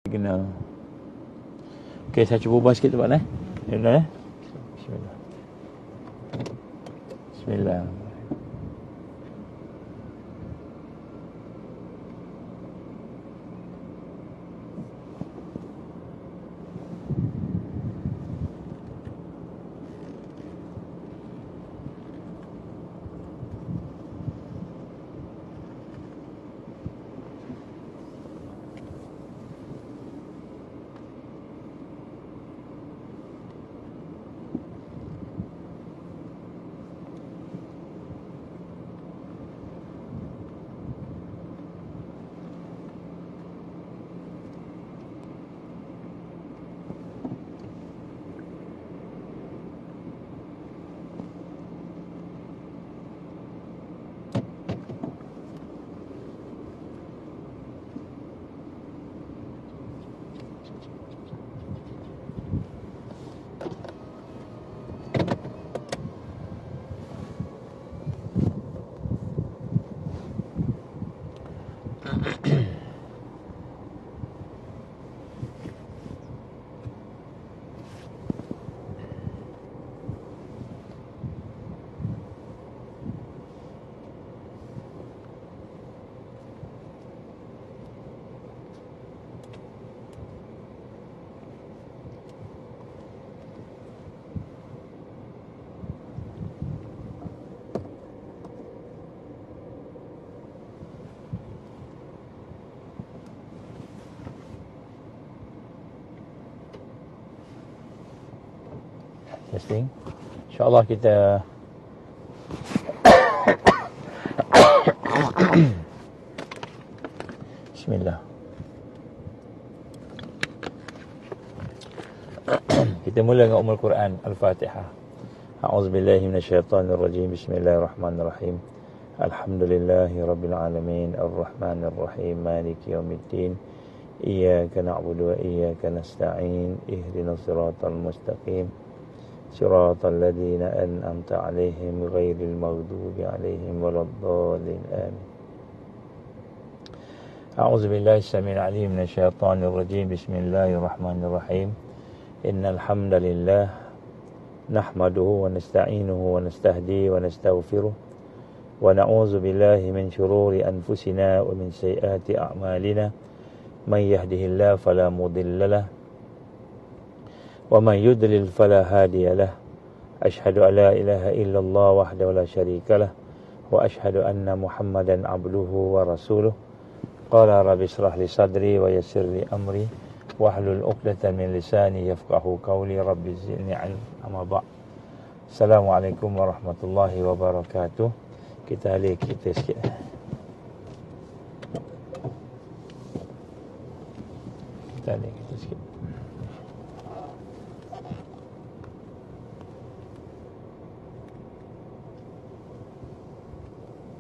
Signal. Okey, saya cuba ubah sikit tempat Bismillah. Bismillah. Bismillah. Testing. InsyaAllah kita Bismillah. Kita mula dengan Ummul Quran Al-Fatihah. A'udzubillahi minasyaitonirrajim. Bismillahirrahmanirrahim. Alhamdulillahi rabbil alamin, arrahmanir rahim, maliki yaumiddin. Iyyaka na'budu wa iyyaka nasta'in. Ihdinas siratal mustaqim. Siratal ladzina an'amta 'alaihim ghairil maghdubi 'alaihim waladdallin. Amin. A'udzubillahi samil 'alim minasyaitonir rajim. Bismillahirrahmanirrahim. Innal hamdalillah nahmaduhu wa nasta'inuhu wa nastahdihi wa nastaghfiruh wa na'udzu billahi min shururi anfusina wa min sayyiati a'malina. May yahdihillahu fala mudilla lahu ومن يضلل فلا هادي له أشهد أن لا إله إلا الله وحده لا شريك له وأشهد أن محمدا عبده ورسوله قال رب اشرح لي صدري ويسر لي أمري واحلل عقدة من لساني يفقهوا قولي رب زدني علما. أما بعد. Assalamualaikum warahmatullahi wabarakatuh. Kita alik kita sikit. Kita alik kita sikit.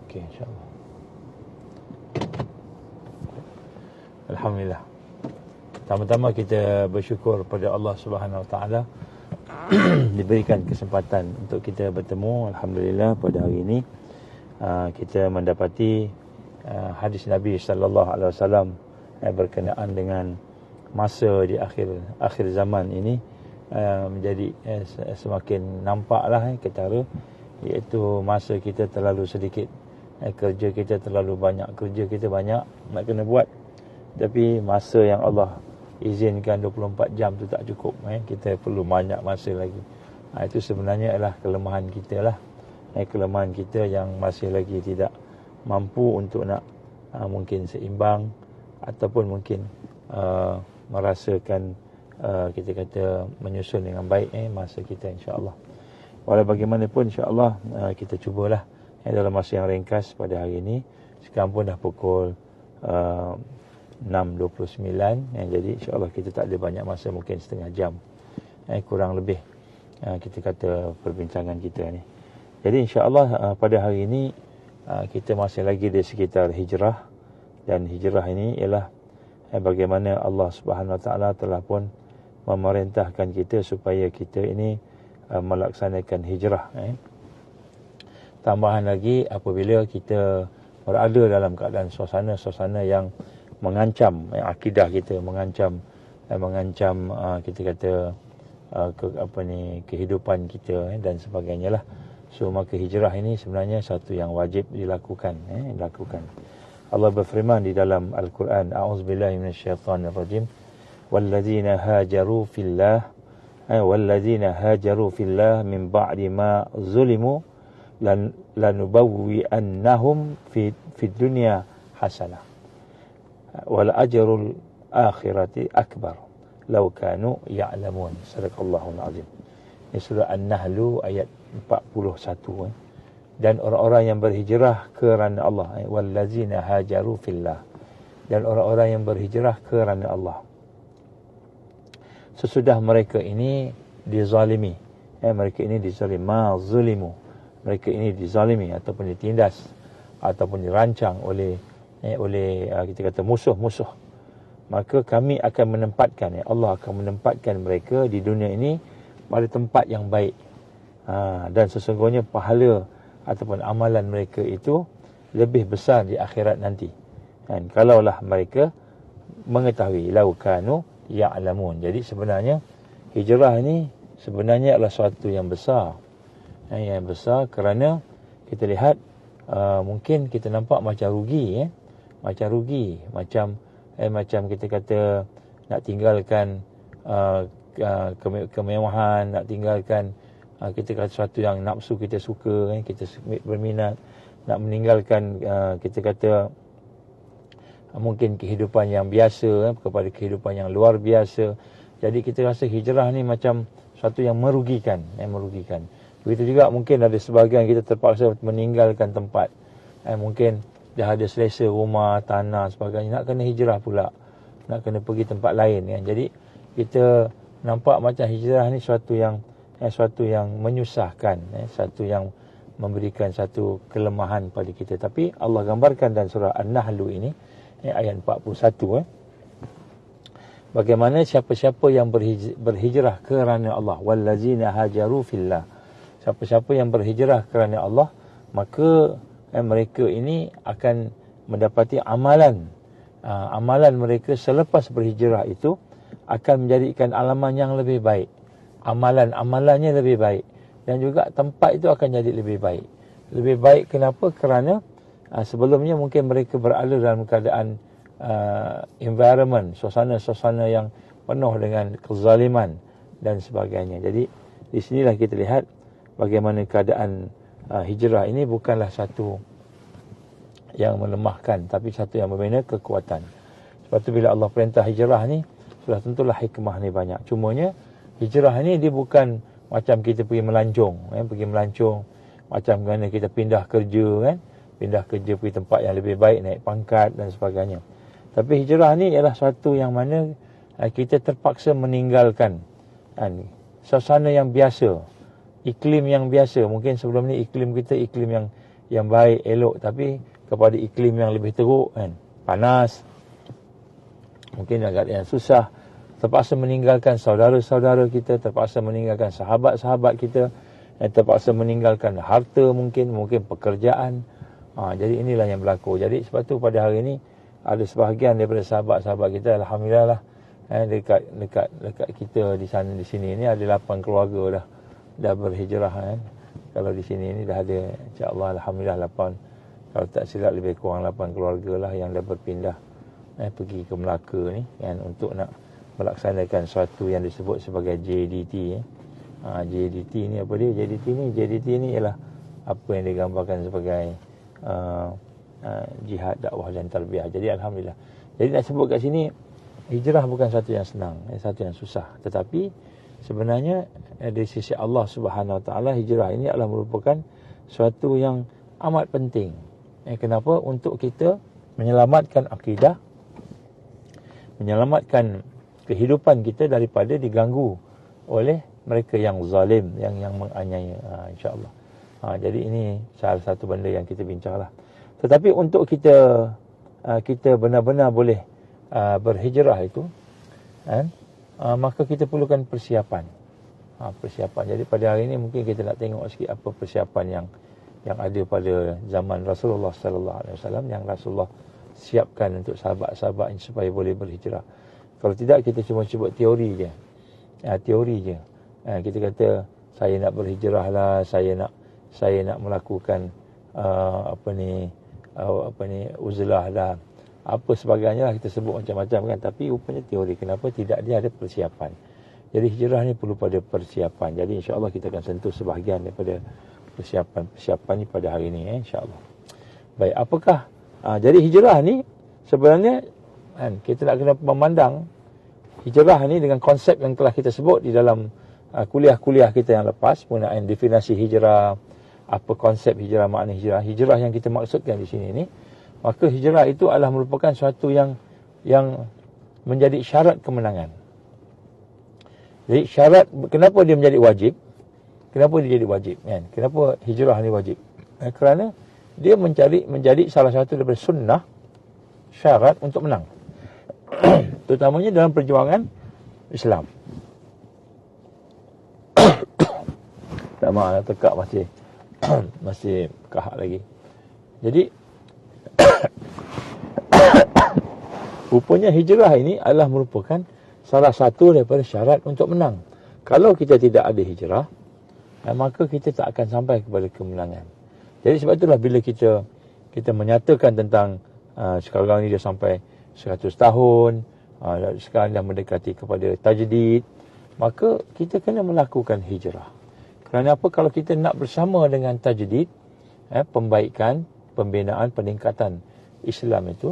Okey, insya-Allah. Alhamdulillah. Pertama-tama kita bersyukur pada Allah Subhanahu Wa Taala diberikan kesempatan untuk kita bertemu. Alhamdulillah pada hari ini kita mendapati hadis Nabi sallallahu alaihi wasallam berkenaan dengan masa di akhir zaman ini menjadi semakin nampaklah ketara, iaitu masa kita terlalu sedikit, kerja kita terlalu banyak, kerja kita banyak nak kena buat, tapi masa yang Allah izinkan 24 jam tu tak cukup. Kita perlu banyak masa lagi. Itu sebenarnya adalah kelemahan kita lah. Kelemahan kita yang masih lagi tidak mampu untuk nak mungkin seimbang ataupun mungkin merasakan kita kata menyusun dengan baik masa kita, insya-Allah. Walau bagaimanapun, insya-Allah kita cubalah dalam masa yang ringkas pada hari ini. Sekarang pun dah pukul 6.29, jadi insya-Allah kita tak ada banyak masa, mungkin setengah jam kurang lebih kita kata perbincangan kita ni. Jadi insya-Allah pada hari ini kita masih lagi di sekitar hijrah, dan hijrah ini ialah bagaimana Allah Subhanahu Wa Taala telah pun memerintahkan kita supaya kita ini melaksanakan hijrah. Tambahan lagi, apabila kita berada dalam keadaan suasana yang mengancam akidah kita, mengancam kita kata kehidupan kita dan sebagainya lah. So maka hijrah ini sebenarnya satu yang wajib dilakukan. Allah berfirman di dalam Al-Quran, a'udzubillahi minasyaitonirrajim, walladzina hajaru fillah min ba'di ma zulimu lanubawwi'annahum fid dunya hasanah wal ajrul akhirati akbar law kanu ya'lamun. Sadaqallahul azim. Ini surah An-Nahl ayat 41. Dan orang-orang yang berhijrah kerana Allah, wallazina hajaru fillah, dan orang-orang yang berhijrah kerana Allah sesudah mereka ini dizalimi, mereka ini dizalimi, ma zulimu, mereka ini dizalimi ataupun ditindas ataupun dirancang oleh kita kata musuh-musuh, maka kami akan menempatkan, Allah akan menempatkan mereka di dunia ini pada tempat yang baik, dan sesungguhnya pahala ataupun amalan mereka itu lebih besar di akhirat nanti. Dan kalaulah mereka mengetahui, lau kanu ya'lamun. Jadi sebenarnya hijrah ini sebenarnya adalah suatu yang besar. Yang besar kerana kita lihat mungkin kita nampak macam rugi, macam kita kata nak tinggalkan kemewahan, nak tinggalkan kita kata sesuatu yang nafsu kita suka, kita berminat, nak meninggalkan kita kata mungkin kehidupan yang biasa kepada kehidupan yang luar biasa. Jadi kita rasa hijrah ni macam sesuatu yang merugikan. Begitu juga mungkin ada sebahagian kita terpaksa meninggalkan tempat, mungkin dah ada selesa rumah, tanah, sebagainya, nak kena hijrah pula, nak kena pergi tempat lain kan. Jadi kita nampak macam hijrah ni sesuatu yang menyusahkan, satu yang memberikan satu kelemahan pada kita. Tapi Allah gambarkan dalam surah An-Nahl ini, ayat 41, bagaimana siapa-siapa yang berhijrah kerana Allah, wallazina hajaru fillah, siapa-siapa yang berhijrah kerana Allah, maka mereka ini akan mendapati amalan mereka selepas berhijrah itu akan menjadikan alaman yang lebih baik. Amalannya lebih baik, dan juga tempat itu akan jadi lebih baik. Lebih baik kenapa? Kerana sebelumnya mungkin mereka berada dalam keadaan environment, suasana yang penuh dengan kezaliman dan sebagainya. Jadi di sinilah kita lihat bagaimana keadaan hijrah ini bukanlah satu yang melemahkan, tapi satu yang membina kekuatan. Sebab tu bila Allah perintah hijrah ni, sudah tentulah hikmah ni banyak. Cumanya hijrah ni dia bukan macam kita pergi melancong, macam mana kita pindah kerja pergi tempat yang lebih baik, naik pangkat dan sebagainya. Tapi hijrah ni ialah satu yang mana kita terpaksa meninggalkan suasana yang biasa, iklim yang biasa. Mungkin sebelum ni iklim kita iklim yang baik, elok, tapi kepada iklim yang lebih teruk panas, mungkin agak yang susah. Terpaksa meninggalkan saudara-saudara kita, terpaksa meninggalkan sahabat-sahabat kita, terpaksa meninggalkan harta, mungkin pekerjaan. Jadi inilah yang berlaku. Jadi sebab tu pada hari ini ada sebahagian daripada sahabat-sahabat kita, alhamdulillah lah, dekat kita di sana di sini ni ada 8 keluarga dah berhijrah. Kalau di sini ni dah ada, insya-Allah, alhamdulillah 8, kalau tak silap lebih kurang 8 keluarga lah yang dah berpindah pergi ke Melaka ni untuk nak melaksanakan sesuatu yang disebut sebagai JDT. JDT ni apa dia? JDT ni ialah apa yang digambarkan sebagai jihad, dakwah dan tarbiyah. Jadi alhamdulillah. Jadi nak sebut kat sini, hijrah bukan satu yang senang, satu yang susah. Tetapi sebenarnya dari sisi Allah Subhanahu Wa Taala, hijrah ini adalah merupakan suatu yang amat penting. Kenapa? Untuk kita menyelamatkan akidah, menyelamatkan kehidupan kita daripada diganggu oleh mereka yang zalim, yang menganiaya, insya-Allah. Jadi ini salah satu benda yang kita bincanglah. Tetapi untuk kita benar-benar boleh berhijrah itu, maka kita perlukan persiapan. Jadi pada hari ini mungkin kita nak tengok sikit apa persiapan yang ada pada zaman Rasulullah sallallahu alaihi wasallam, yang Rasulullah siapkan untuk sahabat-sahabat supaya boleh berhijrah. Kalau tidak, kita cuma sebut teori je. Teori je. Kita kata saya nak berhijrah lah, saya nak melakukan uzlah lah, apa sebagainya lah, kita sebut macam-macam kan. Tapi rupanya teori. Kenapa tidak dia ada persiapan? Jadi hijrah ni perlu pada persiapan. Jadi insya-Allah kita akan sentuh sebahagian daripada persiapan ni pada hari ni, insya-Allah. Baik, apakah jadi hijrah ni sebenarnya kan, kita nak kena memandang hijrah ni dengan konsep yang telah kita sebut di dalam kuliah-kuliah kita yang lepas, mengenai definisi hijrah, apa konsep hijrah, makna hijrah. Hijrah yang kita maksudkan di sini ni, maka hijrah itu adalah merupakan suatu yang menjadi syarat kemenangan. Jadi syarat, kenapa dia menjadi wajib? Kenapa dia jadi wajib? Kan? Kenapa hijrah ni wajib? Kerana dia menjadi salah satu daripada sunnah syarat untuk menang. Terutamanya dalam perjuangan Islam. Tak maaf, tekak masih kahak lagi. Jadi rupanya hijrah ini adalah merupakan salah satu daripada syarat untuk menang. Kalau kita tidak ada hijrah, maka kita tak akan sampai kepada kemenangan. Jadi sebab itulah bila kita menyatakan tentang sekarang ni dia sampai 100 tahun, sekarang dah mendekati kepada tajdid, maka kita kena melakukan hijrah. Kerana apa? Kalau kita nak bersama dengan tajdid, pembaikan, pembinaan, peningkatan Islam itu,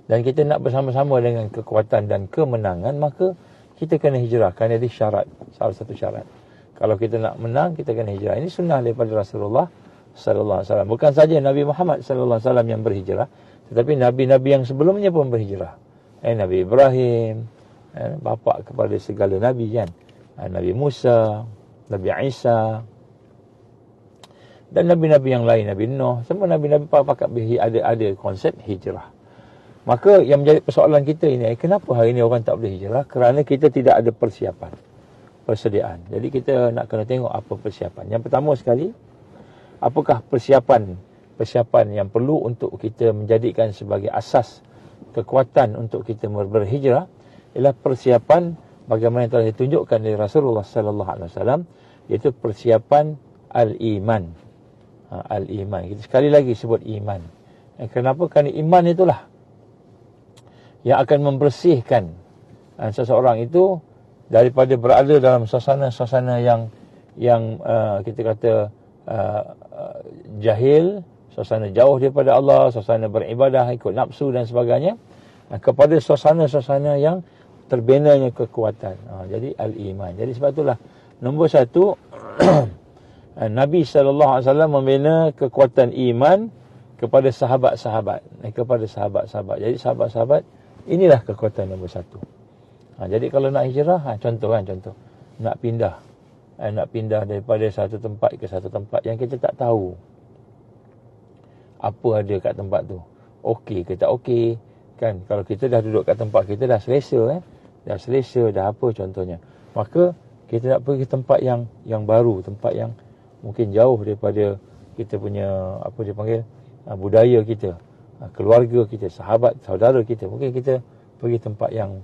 dan kita nak bersama-sama dengan kekuatan dan kemenangan, maka kita kena hijrah. Kerana dia syarat, salah satu syarat. Kalau kita nak menang, kita kena hijrah. Ini sunnah daripada Rasulullah sallallahu alaihi wasallam. Bukan saja Nabi Muhammad sallallahu alaihi wasallam yang berhijrah, tetapi nabi-nabi yang sebelumnya pun berhijrah. Nabi Ibrahim, bapa kepada segala nabi kan. Nabi Musa, Nabi Isa, dan nabi-nabi yang lain, Nabi Nuh, semua nabi-nabi pakat ada konsep hijrah. Maka yang menjadi persoalan kita ini, kenapa hari ini orang tak boleh hijrah? Kerana kita tidak ada persiapan, persediaan. Jadi kita nak kena tengok apa persiapan. Yang pertama sekali, apakah persiapan yang perlu untuk kita menjadikan sebagai asas kekuatan untuk kita berhijrah, ialah persiapan bagaimana yang telah ditunjukkan oleh Rasulullah sallallahu alaihi wasallam, iaitu persiapan al-iman. Al-iman. Kita sekali lagi sebut iman. Kenapa? Kerana iman itulah yang akan membersihkan seseorang itu daripada berada dalam suasana-suasana yang kita kata jahil, suasana jauh daripada Allah, suasana beribadah ikut nafsu dan sebagainya, kepada suasana-suasana yang terbinanya kekuatan. Jadi al-iman. Jadi sebab itulah nombor satu Nabi SAW membina kekuatan iman kepada sahabat-sahabat. Jadi sahabat-sahabat, inilah kekuatan nombor satu. Jadi kalau nak hijrah, contoh. Nak pindah daripada satu tempat ke satu tempat yang kita tak tahu apa ada kat tempat tu. Okey ke tak okey. Kan, kalau kita dah duduk kat tempat kita dah selesa, dah selesa, dah apa contohnya. Maka kita nak pergi tempat yang baru, tempat yang mungkin jauh daripada kita punya, apa dia panggil, budaya kita, keluarga kita, sahabat, saudara kita. Mungkin kita pergi tempat yang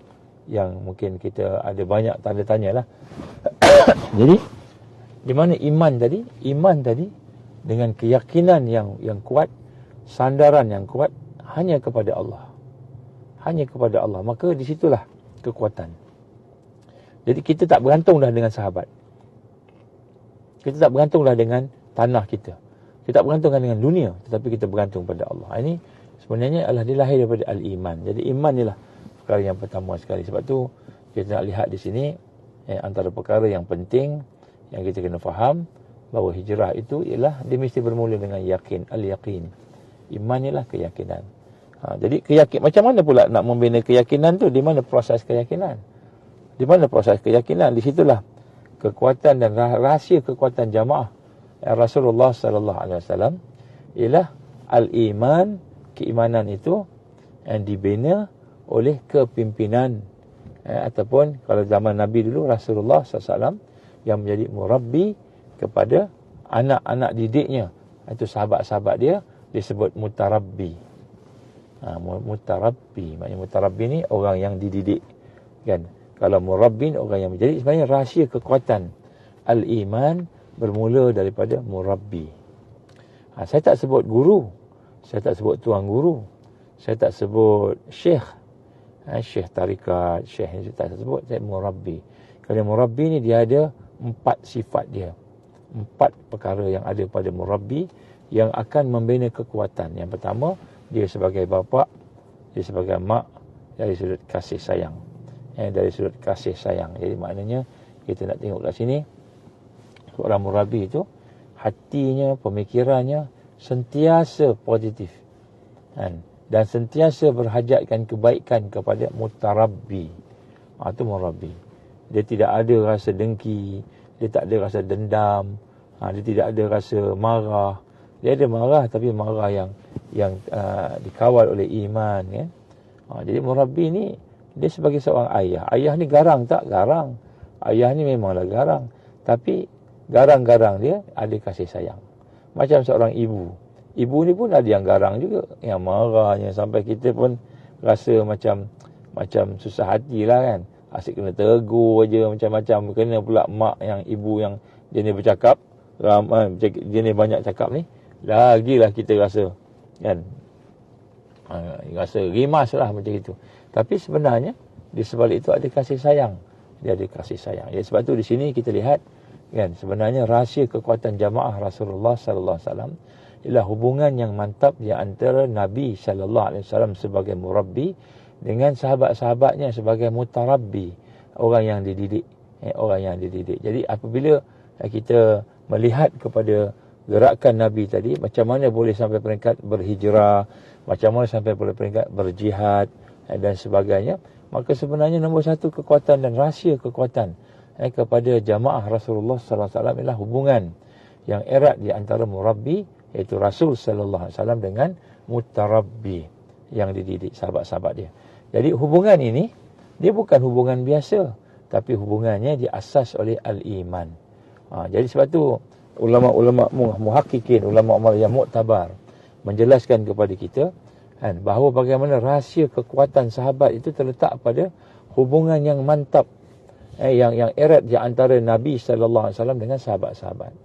mungkin kita ada banyak tanda tanya lah. Jadi di mana iman tadi? Iman tadi dengan keyakinan yang kuat, sandaran yang kuat hanya kepada Allah. Hanya kepada Allah. Maka di situlah kekuatan. Jadi kita tak bergantung dah dengan sahabat. Kita tak bergantung dah dengan tanah kita. Kita tak bergantung dengan dunia, tetapi kita bergantung pada Allah. Ini sebenarnya adalah dilahir daripada al-iman. Jadi iman inilah perkara yang pertama sekali. Sebab tu kita nak lihat di sini antara perkara yang penting yang kita kena faham, bahawa hijrah itu ialah dia mesti bermula dengan yakin, al-yaqin. Iman ialah keyakinan. Jadi macam mana pula nak membina keyakinan tu? Di mana proses keyakinan? Di mana proses keyakinan? Di situlah kekuatan dan rahsia kekuatan jamaah Rasulullah sallallahu alaihi wasallam ialah al-iman, keimanan itu yang dibina oleh kepimpinan ataupun kalau zaman Nabi dulu Rasulullah sallallahu alaihi wasallam yang menjadi murabbi kepada anak-anak didiknya, itu sahabat-sahabat dia disebut mutarabbi. Mutarabbi, maknanya mutarabbi ni orang yang dididik, kan. Kalau murabbin orang yang menjadi, sebenarnya rahsia kekuatan al-iman bermula daripada murabbi. Saya tak sebut guru, saya tak sebut tuan guru, saya tak sebut syekh, syekh tarikat, syekh ni saya tak sebut, saya murabbi. Kalau murabbi ni dia ada 4 sifat dia, 4 perkara yang ada pada murabbi yang akan membina kekuatan. Yang pertama, dia sebagai bapa, dia sebagai mak, dari sudut kasih sayang. Dari sudut kasih sayang. Jadi maknanya kita nak tengok kat sini, seorang murabbi itu hatinya, pemikirannya sentiasa positif, dan sentiasa berhajatkan kebaikan kepada mutarabbi. Itu murabbi. Dia tidak ada rasa dengki, dia tak ada rasa dendam, dia tidak ada rasa marah. Dia ada marah, tapi marah yang dikawal oleh iman, kan. Jadi murabbi ni dia sebagai seorang ayah. Ayah ni garang tak? Garang. Ayah ni memanglah garang, tapi garang-garang dia ada kasih sayang. Macam seorang ibu. Ibu ni pun ada yang garang juga, yang marahnya sampai kita pun rasa macam susah hatilah, kan. Asyik kena tegur je macam-macam. Kena pula mak yang ibu yang jenis bercakap, jenis banyak cakap ni, lagilah kita rasa, kan, rasa rimas lah macam itu. Tapi sebenarnya di sebalik itu ada kasih sayang. Dia ada kasih sayang. Ya, sebab tu di sini kita lihat, kan, sebenarnya rahsia kekuatan jamaah Rasulullah sallallahu alaihi wasallam ialah hubungan yang mantap di antara Nabi sallallahu alaihi wasallam sebagai murabbi dengan sahabat-sahabatnya sebagai mutarabbi, orang yang dididik, orang yang dididik. Jadi apabila kita melihat kepada gerakan Nabi tadi, macam mana boleh sampai peringkat berhijrah, macam mana sampai boleh peringkat berjihad dan sebagainya, maka sebenarnya nombor satu kekuatan dan rahsia kekuatan kepada jamaah Rasulullah sallallahu alaihi wasallam ialah hubungan yang erat di antara murabbi, iaitu Rasul sallallahu alaihi wasallam, dengan mutarabbi yang dididik, sahabat-sahabat dia. Jadi hubungan ini dia bukan hubungan biasa, tapi hubungannya diasas oleh al-iman. Jadi sebab tu ulama-ulama muhakkikin, ulama-ulama yang muktabar menjelaskan kepada kita, kan, bahawa bagaimana rahsia kekuatan sahabat itu terletak pada hubungan yang mantap, yang erat di antara Nabi sallallahu alaihi wasallam dengan sahabat-sahabat.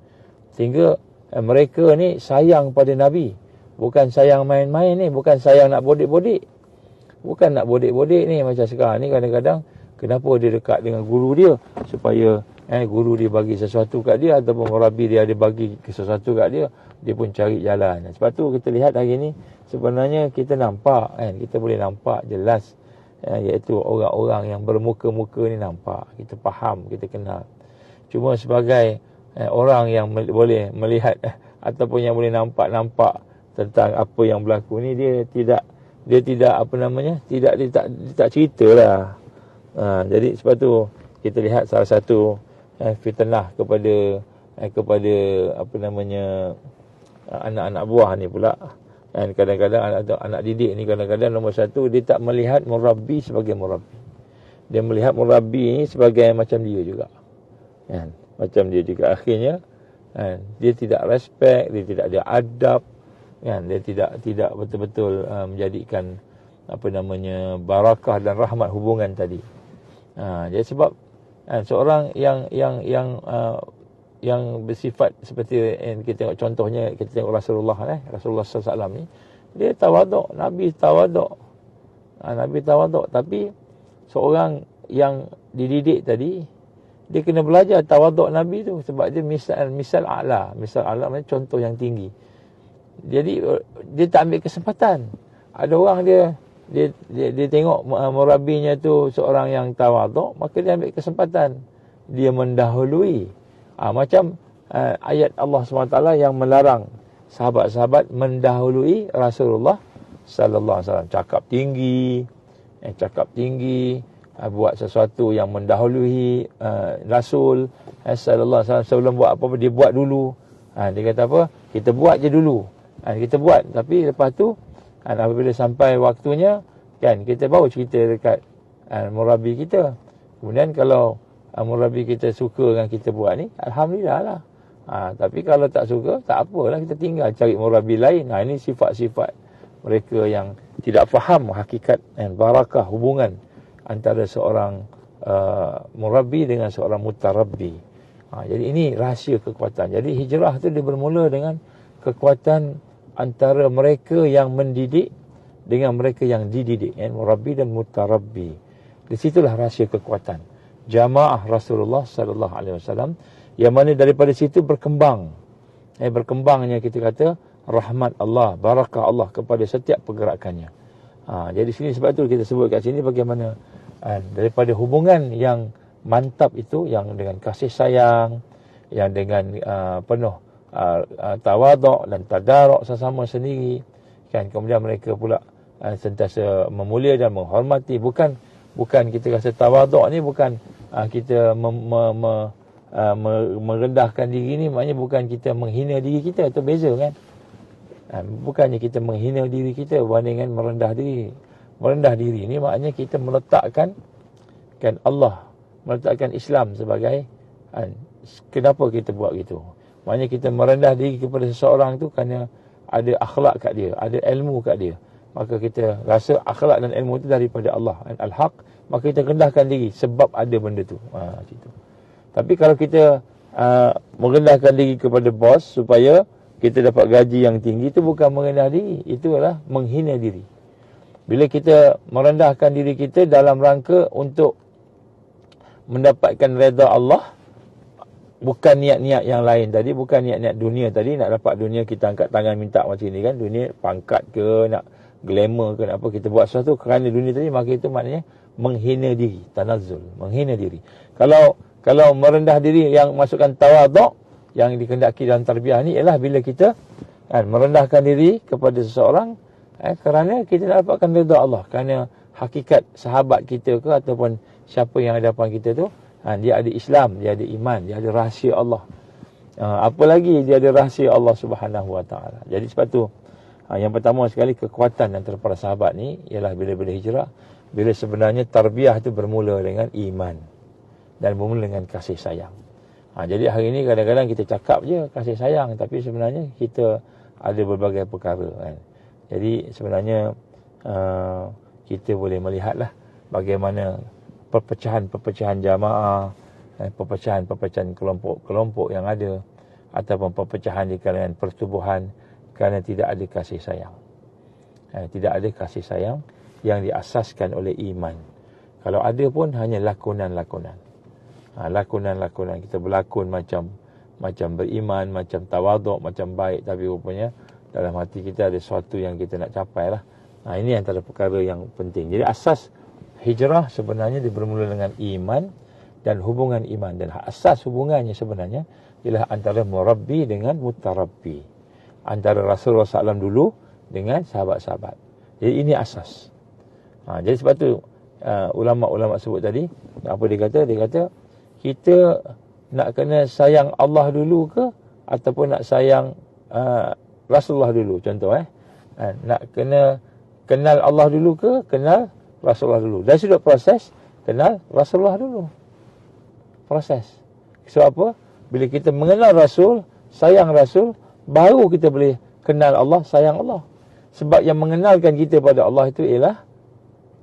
Sehingga mereka ni sayang pada Nabi, bukan sayang main-main ni, bukan sayang nak bodek-bodek. Bukan nak bodek-bodek ni macam sekarang ni. Kadang-kadang kenapa dia dekat dengan guru dia, supaya guru dia bagi sesuatu kat dia, ataupun murabbi dia ada bagi sesuatu kat dia, dia pun cari jalan. Sebab tu kita lihat hari ni sebenarnya kita nampak, kan, kita boleh nampak jelas, iaitu orang-orang yang bermuka-muka ni nampak, kita faham, kita kenal. Cuma sebagai orang yang boleh melihat ataupun yang boleh nampak tentang apa yang berlaku ni, dia tidak tak ceritalah. Jadi sebab tu kita lihat salah satu fitnah kepada anak-anak buah ni pula. Dan kadang-kadang anak didik ni, kadang-kadang nombor satu, dia tak melihat murabbi sebagai murabbi. Dia melihat murabbi ni sebagai macam dia juga, kan, macam dia juga. Akhirnya, kan, dia tidak respect, dia tidak ada adab, kan, dia tidak betul-betul menjadikan barakah dan rahmat hubungan tadi. Jadi sebab seorang yang bersifat seperti yang kita tengok contohnya, kita tengok Rasulullah sallallahu alaihi wasallam ni, dia tawaduk, Nabi tawaduk. Nabi tawaduk, tapi seorang yang dididik tadi, dia kena belajar tawaduk Nabi tu, sebab dia misal a'la maknanya contoh yang tinggi. Jadi dia tak ambil kesempatan. Ada orang dia tengok murabbinya tu seorang yang tawaduk, maka dia ambil kesempatan, dia mendahului. Macam ayat Allah SWT yang melarang sahabat-sahabat mendahului Rasulullah sallallahu alaihi wasallam, cakap tinggi, buat sesuatu yang mendahului Rasul sallallahu alaihi wasallam. Sebelum buat apa-apa, dia buat dulu. Dia kata apa? Kita buat je dulu. Kita buat, tapi lepas tu apabila sampai waktunya, kan, kita baru cerita dekat murabbi kita. Kemudian kalau murabbi kita suka dengan kita buat ni, alhamdulillah lah. Tapi kalau tak suka, tak apalah, kita tinggal cari murabbi lain. Ini sifat-sifat mereka yang tidak faham hakikat dan barakah hubungan antara seorang murabbi dengan seorang mutarabbi. Jadi ini rahsia kekuatan. Jadi hijrah tu dia bermula dengan kekuatan antara mereka yang mendidik dengan mereka yang dididik, murabbi dan mutarabbi. Di situlah rahsia kekuatan jamaah Rasulullah sallallahu alaihi wasallam, yang mana daripada situ berkembang. Berkembangnya kita kata rahmat Allah, barakah Allah kepada setiap pergerakannya. Jadi sini sebab itu kita sebut kat sini bagaimana daripada hubungan yang mantap itu, yang dengan kasih sayang, yang dengan penuh tawaduk dan tadaruk sesama sendiri, kan. Kemudian mereka pula sentiasa memulia dan menghormati. Bukan kita rasa tawaduk ni bukan kita merendahkan diri ni, maknanya bukan kita menghina diri kita, itu beza kan. Bukannya kita menghina diri kita berbanding dengan merendah diri. Merendah diri ni maknanya kita meletakkan Allah, meletakkan Islam sebagai kenapa kita buat gitu. Maknanya kita merendah diri kepada seseorang tu kerana ada akhlak kat dia, ada ilmu kat dia. Maka kita rasa akhlak dan ilmu tu daripada Allah, al-haq, maka kita rendahkan diri sebab ada benda tu. Situ. Tapi kalau kita merendahkan diri kepada bos supaya kita dapat gaji yang tinggi, itu bukan merendah diri, itu adalah menghina diri. Bila kita merendahkan diri kita dalam rangka untuk mendapatkan redha Allah, bukan niat-niat yang lain tadi, bukan niat-niat dunia tadi, nak dapat dunia kita angkat tangan minta macam ni kan, dunia pangkat ke, nak glamour ke, nak apa, kita buat sesuatu kerana dunia tadi, maka itu maknanya menghina diri, tanazzul, menghina diri. Kalau merendah diri yang masukkan tawaduk, yang dikehendaki dalam tarbiyah ni ialah bila kita merendahkan diri kepada seseorang kerana kita nak dapatkan redha Allah, kerana hakikat sahabat kita ke ataupun siapa yang ada depan kita tu, dia ada Islam, dia ada iman, dia ada rahsia Allah. Apa lagi dia ada rahsia Allah Subhanahu Wa Taala. Jadi sebab tu yang pertama sekali kekuatan antara para sahabat ni ialah bila hijrah, bila sebenarnya tarbiyah itu bermula dengan iman dan bermula dengan kasih sayang. Jadi hari ini kadang-kadang kita cakap je kasih sayang, tapi sebenarnya kita ada berbagai perkara kan. Jadi sebenarnya kita boleh melihatlah bagaimana perpecahan jamaah, perpecahan kelompok-kelompok yang ada, ataupun perpecahan di kalangan pertubuhan kerana tidak ada kasih sayang. Tidak ada kasih sayang yang diasaskan oleh iman. Kalau ada pun hanya lakonan-lakonan. Lakonan-lakonan, kita berlakon macam beriman, macam tawaduk, macam baik, tapi rupanya dalam hati kita ada sesuatu yang kita nak capai lah. Ini antara perkara yang penting. Jadi asas hijrah sebenarnya dia bermula dengan iman dan hubungan iman, dan asas hubungannya sebenarnya ialah antara murabbi dengan mutarabbi, antara Rasulullah SAW dulu dengan sahabat-sahabat. Jadi ini asas. Jadi sebab tu ulama-ulama sebut tadi, apa dia kata kita nak kena sayang Allah dulu ke ataupun nak sayang Rasulullah dulu, contoh nak kena kenal Allah dulu ke kenal Rasulullah dulu. Dari sudut proses, kenal Rasulullah dulu. Proses. Sebab apa? Bila kita mengenal Rasul, sayang Rasul, baru kita boleh kenal Allah, sayang Allah. Sebab yang mengenalkan kita pada Allah itu ialah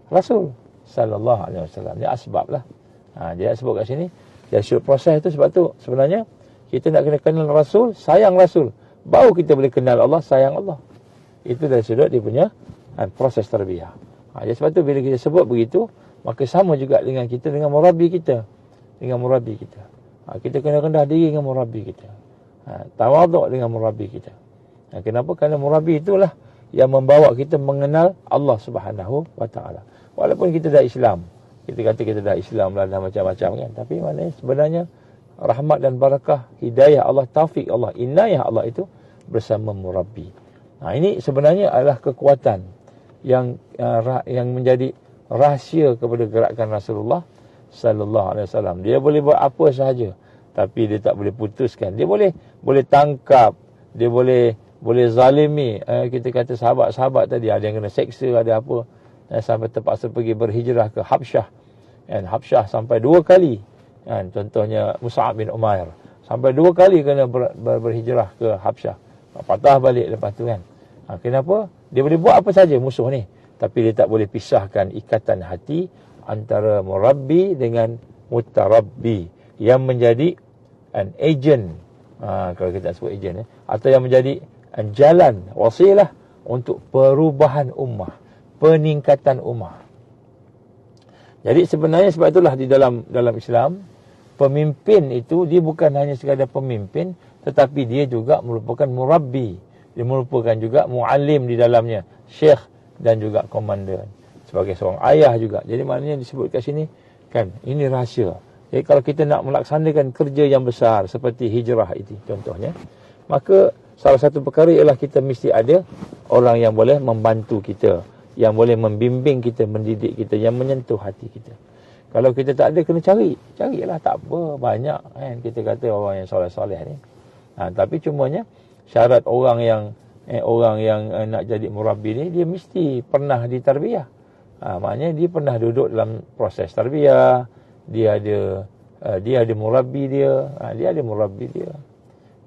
Rasul sallallahu alaihi wasallam. Dia asbab lah. Dia sebut kat sini, dari sudut proses itu. Sebab tu sebenarnya kita nak kena kenal Rasul, sayang Rasul, baru kita boleh kenal Allah, sayang Allah. Itu dari sudut dia punya proses tarbiyah. Jadi sebab tu bila kita sebut begitu, maka sama juga dengan kita dengan murabbi kita. Kita kena rendah diri dengan murabbi kita. Tawaduk dengan murabbi kita. Kenapa? Kerana murabbi itulah yang membawa kita mengenal Allah Subhanahu Wa Taala. Walaupun kita dah Islam, kita kata kita dah Islam lah, dah macam-macam kan, tapi maknanya sebenarnya rahmat dan barakah, hidayah Allah, taufik Allah, inayah Allah itu bersama murabbi. Ini sebenarnya adalah kekuatan yang menjadi rahsia kepada gerakan Rasulullah sallallahu alaihi wasallam. Dia boleh buat apa sahaja, tapi dia tak boleh putuskan. Dia boleh tangkap, dia boleh zalimi. Kita kata sahabat-sahabat tadi ada yang kena seksa, ada apa, sampai terpaksa pergi berhijrah ke Habsyah. Habsyah sampai 2 kali. Contohnya Mus'ab bin Umair sampai 2 kali kena berhijrah ke Habsyah. Patah balik lepas tu kan. Kenapa? Dia boleh buat apa saja musuh ni, Tapi dia tak boleh pisahkan ikatan hati antara murabbi dengan mutarabbi, yang menjadi an agent, kalau kita sebut agent, atau yang menjadi jalan, wasilah untuk perubahan ummah, peningkatan ummah. Jadi sebenarnya sebab itulah di dalam Islam, pemimpin itu dia bukan hanya sekadar pemimpin, tetapi dia juga merupakan murabbi. Dia merupakan juga muallim di dalamnya, syekh dan juga komandan, sebagai seorang ayah juga. Jadi maknanya disebut kat sini kan, ini rahsia. Jadi kalau kita nak melaksanakan kerja yang besar seperti hijrah itu contohnya, maka salah satu perkara ialah kita mesti ada orang yang boleh membantu kita, yang boleh membimbing kita, mendidik kita, yang menyentuh hati kita. Kalau kita tak ada, kena carilah, tak apa, banyak kan kita kata orang yang soleh-soleh ni. Tapi cumanya syarat orang yang nak jadi murabbi ni, dia mesti pernah ditarbiyah. Maknanya dia pernah duduk dalam proses tarbiyah, dia ada murabbi dia,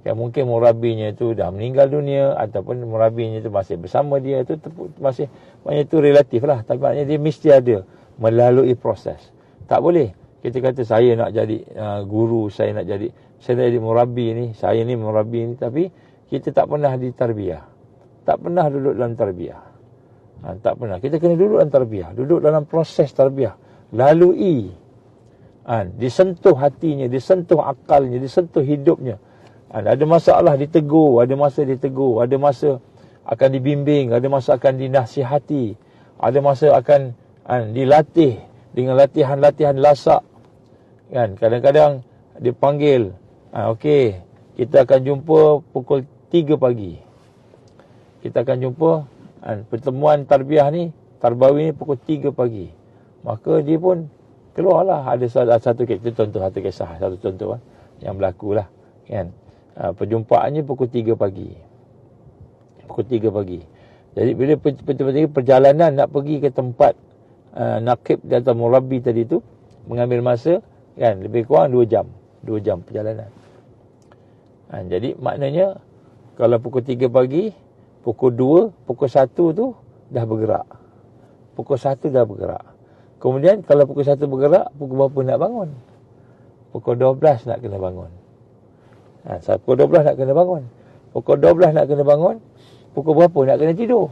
yang mungkin murabbinya itu dah meninggal dunia, ataupun murabbinya itu masih bersama dia, itu masih, maknanya itu relatif lah, tapi maknanya dia mesti ada melalui proses. Tak boleh kita kata saya nak jadi guru, saya nak jadi murabbi ni, saya ni murabbi ni, tapi kita tak pernah ditarbiyah, tak pernah duduk dalam tarbiyah. Tak pernah. Kita kena duduk dalam tarbiyah, duduk dalam proses tarbiyah, lalui, disentuh hatinya, disentuh akalnya, disentuh hidupnya. Ada masalah ditegur, ada masa akan dibimbing, ada masa akan dinasihati, ada masa akan dilatih dengan latihan-latihan lasak. Kan, kadang-kadang dipanggil, okey, kita akan jumpa pukul 3 pagi. Kita akan jumpa pertemuan tarbiyah ni, tarbawi ni pukul 3 pagi. Maka dia pun keluarlah, ada satu contoh, satu kisah, satu contoh yang berlaku lah kan. Perjumpaannya pukul 3 pagi. Pukul 3 pagi. Jadi bila perjalanan nak pergi ke tempat nakib atau murabbi tadi tu, mengambil masa kan lebih kurang 2 jam. 2 jam perjalanan. Jadi maknanya kalau pukul 3 pagi, pukul 2, pukul 1 tu dah bergerak. Pukul 1 dah bergerak. Kemudian kalau pukul 1 bergerak, pukul berapa nak bangun? Pukul 12 nak kena bangun. Pukul 12 nak kena bangun. Pukul 12 nak kena bangun, pukul berapa nak kena tidur?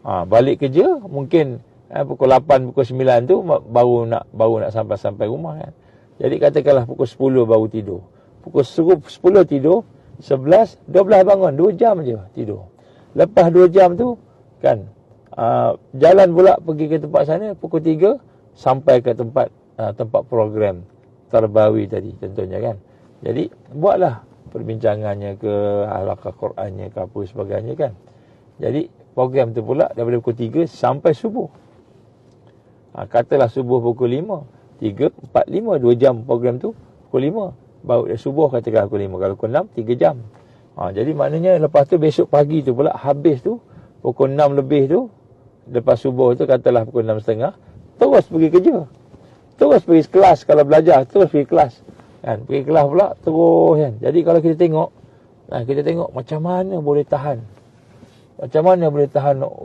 Balik kerja mungkin pukul 8, pukul 9 tu baru nak sampai rumah kan. Jadi katakanlah pukul 10 baru tidur. Pukul 10 tidur, 11, 12 bangun, 2 jam je tidur. Lepas 2 jam tu kan, jalan pula pergi ke tempat sana, pukul 3 sampai ke tempat program tarbawi tadi contohnya kan. Jadi buatlah perbincangannya ke, halaqah Qurannya ke apa sebagainya kan. Jadi program tu pula daripada pukul 3 sampai subuh. Katalah subuh pukul 5, 3, 4, 5, 2 jam program tu, pukul 5 baru subuh, katakan pukul 5. Kalau pukul 6, 3 jam. Jadi maknanya lepas tu besok pagi tu pula, habis tu pukul 6 lebih tu, lepas subuh tu katalah pukul 6.30, terus pergi kerja, terus pergi kelas. Kalau belajar, terus pergi kelas kan, pergi kelas pula terus kan. Jadi kalau kita tengok macam mana boleh tahan,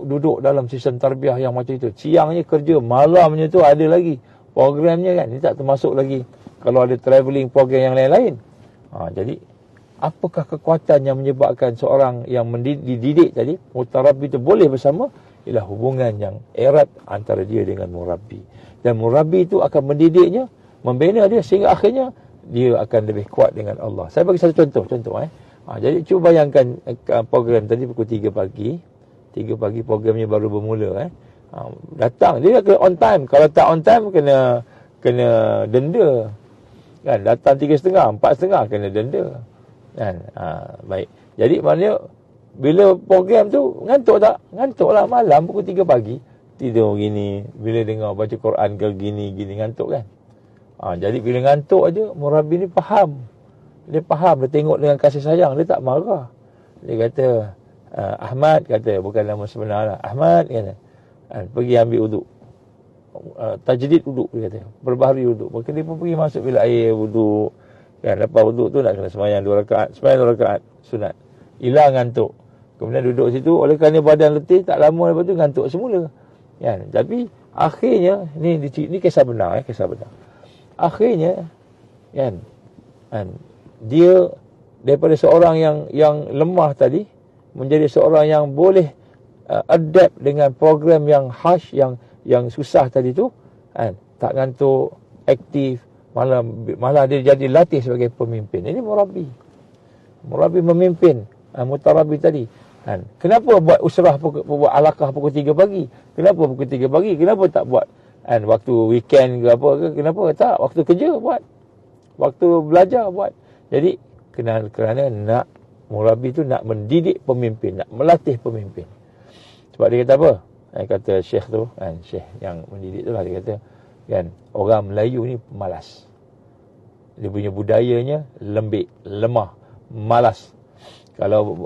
duduk dalam sistem tarbiyah yang macam itu. Siangnya kerja, malamnya tu ada lagi programnya kan. Ini tak termasuk lagi kalau ada travelling program yang lain-lain. Jadi apakah kekuatan yang menyebabkan seorang yang dididik tadi, mutarabbi itu boleh bersama? Ialah hubungan yang erat antara dia dengan murabbi. Dan murabbi itu akan mendidiknya, membina dia sehingga akhirnya dia akan lebih kuat dengan Allah. Saya bagi satu contoh. Jadi cuba bayangkan program tadi pukul 3 pagi. 3 pagi programnya baru bermula datang, dia kena on time. Kalau tak on time kena denda. Kan, datang 3.30, 4.30 kena denda. Kan? Baik. Jadi maknanya bila program tu ngantuk tak? Ngantuklah malam pukul 3 pagi. Tidur gini, bila dengar baca Quran ke gini ngantuk kan. Jadi bila ngantuk aja, murabbi ni faham. Dia faham, dia tengok dengan kasih sayang, dia tak marah. Dia kata, Ahmad kata, bukan nama sebenar lah. Ahmad kata, pergi ambil uduk. Tajdid uduk, dia kata. Berbaharui uduk. Maka dia pun pergi masuk bilik air uduk. Kan, lepas uduk tu nak kena sembahyang 2 rakaat. Sembahyang 2 rakaat, sunat. Hilang ngantuk. Kemudian duduk situ, oleh kerana badan letih, tak lama lepas tu ngantuk semula. Kan? Tapi akhirnya, ni kisah benar, kisah benar. Akhirnya, kan, dia daripada seorang yang lemah tadi menjadi seorang yang boleh adapt dengan program yang harsh, yang susah tadi tu, kan, tak ngantuk, aktif, malah dia jadi latih sebagai pemimpin. Ini murabi memimpin, mutarabi tadi. Kan, kenapa buat usrah buat alaqah pukul 3 pagi? Kenapa pukul 3 pagi? Kenapa tak buat waktu weekend ke apa ke? Kenapa tak waktu kerja buat? Waktu belajar buat. Jadi kerana nak murabi tu nak mendidik pemimpin, nak melatih pemimpin. Sebab dia kata apa? Kata syekh tu, syekh yang mendidik tu lah, dia kata, kan, orang Melayu ni malas. Dia punya budayanya lembik, lemah, malas. Kalau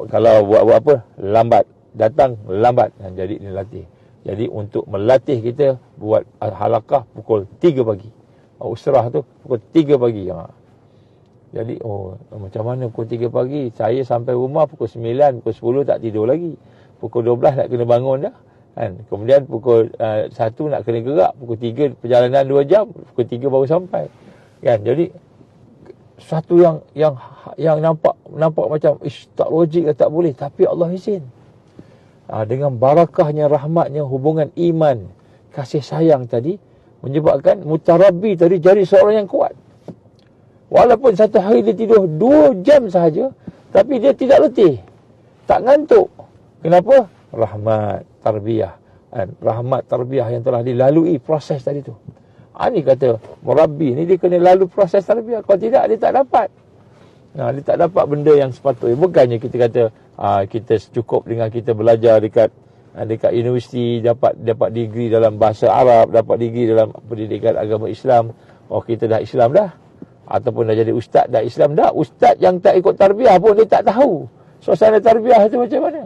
buat apa, lambat, datang lambat. Jadi dia latih. Jadi untuk melatih kita, buat halaqah pukul 3 pagi. Usrah tu pukul 3 pagi. Jadi macam mana pukul 3 pagi? Saya sampai rumah pukul 9, pukul 10 tak tidur lagi. Pukul 12 nak kena bangun dah. Kan? Kemudian pukul 1 nak kena gerak. Pukul 3 perjalanan 2 jam. Pukul 3 baru sampai. Kan? Jadi satu yang nampak macam tak logik, tak boleh, tapi Allah izin. Dengan barakahnya, rahmatnya, hubungan iman, kasih sayang tadi menyebabkan mutarabbi tadi jadi seorang yang kuat. Walaupun satu hari dia tidur 2 jam sahaja, tapi dia tidak letih, tak ngantuk. Kenapa? Rahmat tarbiyah, rahmat tarbiyah yang telah dilalui proses tadi tu. Ni kata murabbi ni dia kena lalu proses tarbiyah. Kalau tidak, dia tak dapat. Dia tak dapat benda yang sepatutnya. Bukannya kita kata kita cukup dengan kita belajar dekat universiti, dapat degree dalam bahasa Arab, dapat degree dalam pendidikan agama Islam. Kita dah Islam dah. Ataupun dah jadi ustaz dah Islam dah. Ustaz yang tak ikut tarbiyah pun dia tak tahu suasana tarbiyah itu macam mana.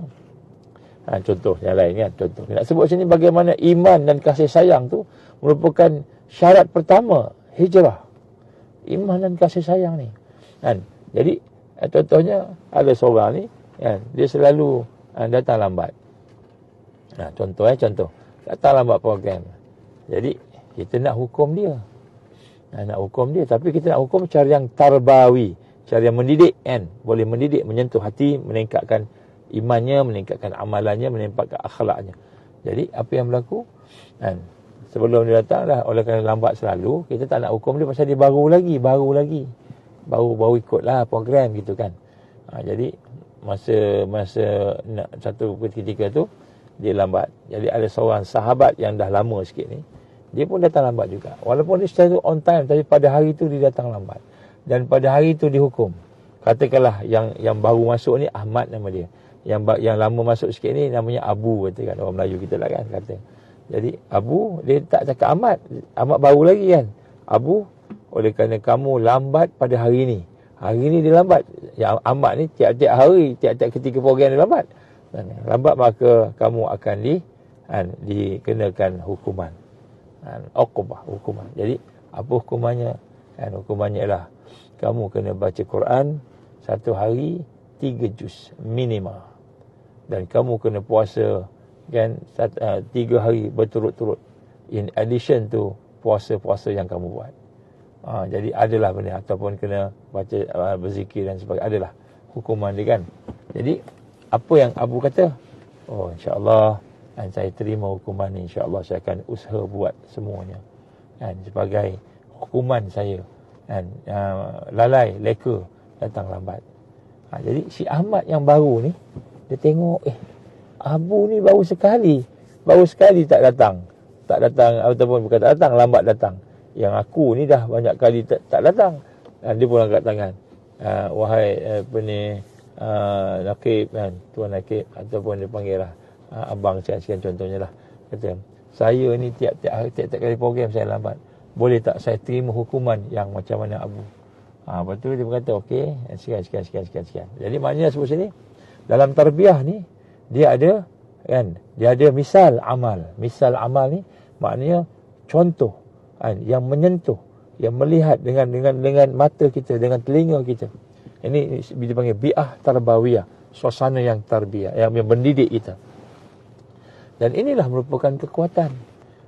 Contoh yang lain, kan. Contoh nak sebut sini bagaimana iman dan kasih sayang tu merupakan syarat pertama hijrah. Iman dan kasih sayang ni, kan. Jadi contohnya ada seorang ni, kan, dia selalu datang lambat. Contoh datang lambat program. Jadi kita nak hukum dia. Tapi kita nak hukum cara yang tarbawi, cara yang mendidik, kan. Boleh mendidik, menyentuh hati, meningkatkan imannya, meningkatkan amalannya, meningkatkan akhlaknya. Jadi apa yang berlaku, kan, sebelum dia datang dah, oleh kerana lambat selalu, kita tak nak hukum dia pasal dia baru ikutlah program gitu, kan. Jadi masa nak satu ketika tu dia lambat. Jadi ada seorang sahabat yang dah lama sikit ni, dia pun datang lambat juga. Walaupun dia secara on time, tapi pada hari tu dia datang lambat. Dan pada hari tu dihukum. Katakanlah yang baru masuk ni Ahmad nama dia. Yang lama masuk sikit ni namanya Abu, kata, kan, orang Melayu kita lah, kan, kata. Jadi Abu, dia tak cakap Ahmad baru lagi, kan. Abu, oleh kerana kamu lambat pada hari ni dia lambat. Yang Ahmad ni tiap-tiap hari, tiap-tiap ketika program dia lambat. Maka kamu akan dikenakan hukuman. Uqubah, hukuman. Jadi apa hukumannya? Hukumannya ialah kamu kena baca Quran satu hari 3 juz minimal. Dan kamu kena puasa, kan, 3 hari berturut-turut. In addition to puasa-puasa yang kamu buat. Jadi adalah benda, ataupun kena baca berzikir dan sebagainya, adalah hukuman dia, kan. Jadi apa yang Abu kata, insya-Allah, dan saya terima hukuman ni, insya-Allah saya akan usaha buat semuanya, kan, sebagai hukuman saya, kan, lalai, leka, datang lambat. Jadi si Ahmad yang baru ni, dia tengok, Abu ni baru sekali tak datang, ataupun bukan tak datang, lambat datang. Yang aku ni dah banyak kali tak datang. Dia pun angkat tangan. Wahai Nakib, kan, Tuan Nakib, ataupun dia panggil lah abang sekian contohnya lah. Kata, saya ni tiap-tiap kali program saya lambat. Boleh tak saya terima hukuman yang macam mana Abu? Lepas tu dia berkata, okey, sekian. Jadi maknanya sebut sini, dalam tarbiyah ni, dia ada misal amal. Misal amal ni maknanya contoh, kan, yang menyentuh, yang melihat dengan mata kita, dengan telinga kita. Ini dipanggil bi'ah tarbawiyah, suasana yang tarbiyah, yang mendidik kita. Dan inilah merupakan kekuatan.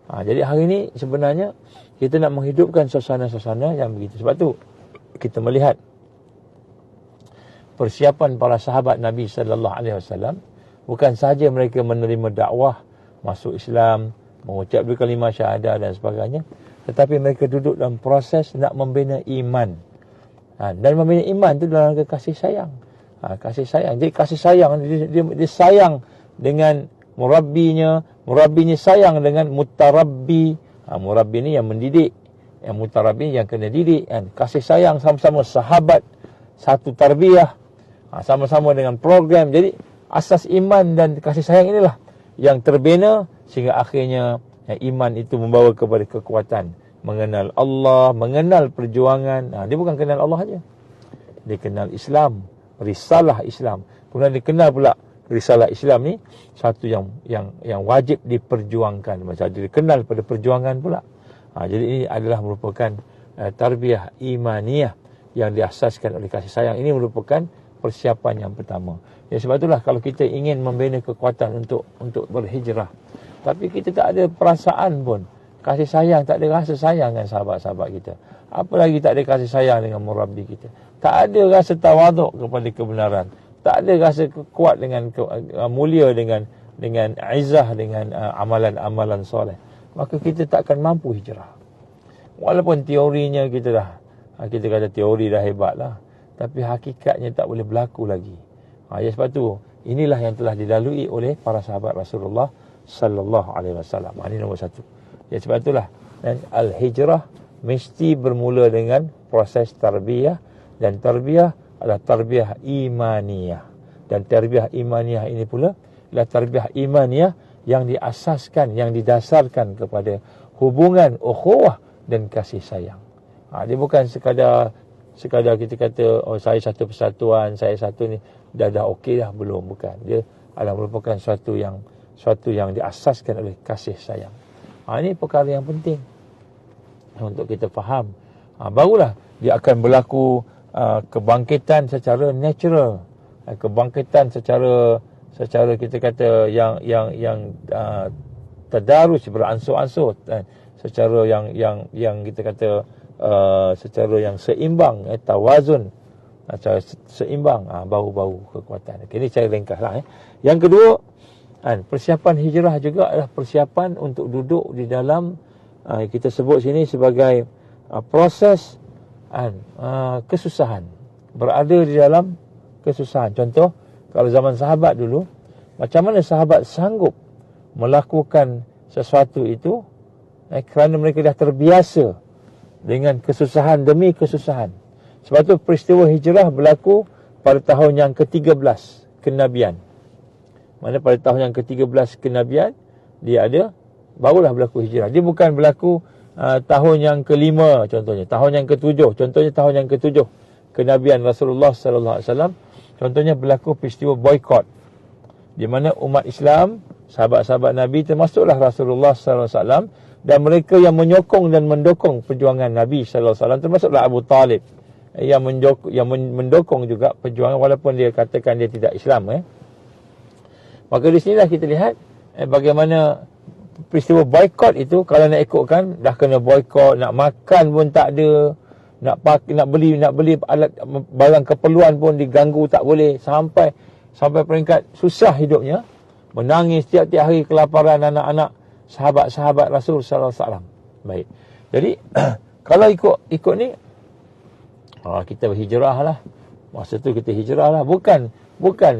Jadi hari ini sebenarnya kita nak menghidupkan suasana-suasana yang begitu. Sebab tu kita melihat persiapan para sahabat Nabi sallallahu alaihi wasallam, bukan sahaja mereka menerima dakwah, masuk Islam, mengucap dua kalimah syahadah dan sebagainya, tetapi mereka duduk dalam proses nak membina iman. Dan membina iman itu dalam kasih sayang. Kasih sayang. Jadi kasih sayang, dia sayang dengan murabbinya sayang dengan mutarabbi. Murabbi ni yang mendidik, yang mutarabbi yang kena didik kan. Kasih sayang sama-sama sahabat, satu tarbiyah, sama-sama dengan program. Jadi asas iman dan kasih sayang inilah yang terbina sehingga akhirnya iman itu membawa kepada kekuatan, mengenal Allah, mengenal perjuangan. Dia bukan kenal Allah saja, dia kenal Islam, risalah Islam. Kemudian dia kenal pula risalah Islam ni satu yang wajib diperjuangkan. Macam dia kenal pada perjuangan pula. Jadi ini adalah merupakan tarbiyah imaniyah yang diasaskan oleh kasih sayang. Ini merupakan persiapan yang pertama. Sebab itulah kalau kita ingin membina kekuatan untuk berhijrah, tapi kita tak ada perasaan pun, kasih sayang, tak ada rasa sayang dengan sahabat-sahabat kita, apalagi tak ada kasih sayang dengan murabbi kita, tak ada rasa tawaduk kepada kebenaran, tak ada rasa kuat dengan mulia dengan izzah dengan amalan-amalan soleh, maka kita tak akan mampu hijrah. Walaupun teorinya kita kata teori dah hebat lah, tapi hakikatnya tak boleh berlaku lagi. Sebab tu inilah yang telah dilalui oleh para sahabat Rasulullah sallallahu alaihi wasallam. Ini nombor satu. Sebab itulah al-hijrah mesti bermula dengan proses tarbiyah, dan tarbiyah adalah tarbiyah imaniyah. Dan tarbiyah imaniyah ini pula adalah tarbiyah imaniyah yang diasaskan, yang didasarkan kepada hubungan ukhuwah dan kasih sayang. Dia bukan sekadar kita kata, saya satu persatuan, saya satu ni dah okey dah, belum, bukan. Dia adalah merupakan suatu yang diasaskan oleh kasih sayang. Ini perkara yang penting untuk kita faham. Barulah dia akan berlaku kebangkitan secara natural, kebangkitan secara kita kata yang tadarus, beransur-ansur, secara yang kita kata secara yang seimbang, tawazun, secara seimbang, baru kekuatan. Ini saya ringkaslah. Yang kedua, persiapan hijrah juga adalah persiapan untuk duduk di dalam, kita sebut sini sebagai proses kesusahan, berada di dalam kesusahan. Contoh, kalau zaman sahabat dulu, macam mana sahabat sanggup melakukan sesuatu itu kerana mereka dah terbiasa dengan kesusahan demi kesusahan. Sebab tu peristiwa hijrah berlaku pada tahun yang ke-13 kenabian. Mana pada tahun yang ke-13 kenabian, dia ada, barulah berlaku hijrah. Dia bukan berlaku tahun yang ke-5 contohnya, tahun yang ke-7 contohnya, tahun yang ke-7 kenabian Rasulullah sallallahu alaihi wasallam. Contohnya berlaku peristiwa boikot, di mana umat Islam, sahabat-sahabat Nabi, termasuklah Rasulullah sallallahu alaihi wasallam, dan mereka yang menyokong dan mendukung perjuangan Nabi sallallahu alaihi wasallam, termasuklah Abu Talib yang mendukung juga perjuangan walaupun dia katakan dia tidak Islam. Maka di sinilah kita lihat bagaimana peristiwa boikot itu, kalau nak ikutkan, dah kena boikot, nak makan pun tak ada, nak beli alat barang keperluan pun diganggu, tak boleh, sampai peringkat susah hidupnya, menangis tiap-tiap hari kelaparan anak-anak sahabat-sahabat Rasul sallallahu alaihi wasallam. Baik. Jadi kalau ikut ni, kita berhijrah lah. Masa tu kita hijrah lah. Bukan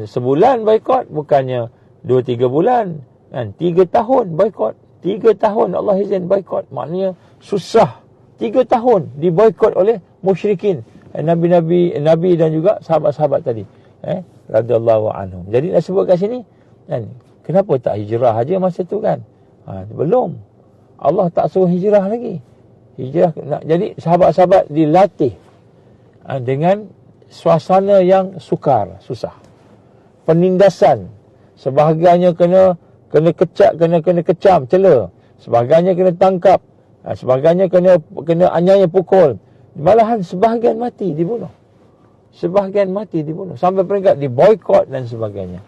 sebulan boikot, bukannya 2-3 bulan, kan? 3 tahun boikot. 3 tahun Allah izin boikot. Maknanya susah. 3 tahun diboikot oleh musyrikin, Nabi dan juga sahabat-sahabat tadi, radhiyallahu anhum. Jadi nak sebut kat sini, kan, kenapa tak hijrah aja masa tu, kan? Belum. Allah tak suruh hijrah lagi. Jadi sahabat-sahabat dilatih dengan suasana yang sukar, susah. Penindasan, sebahagiannya kena kecam, cela. Sebahagiannya kena tangkap. Sebahagiannya kena anyaya pukul. Malahan sebahagian mati, dibunuh. sebahagian mati dibunuh. Sampai peringkat diboykot dan sebagainya.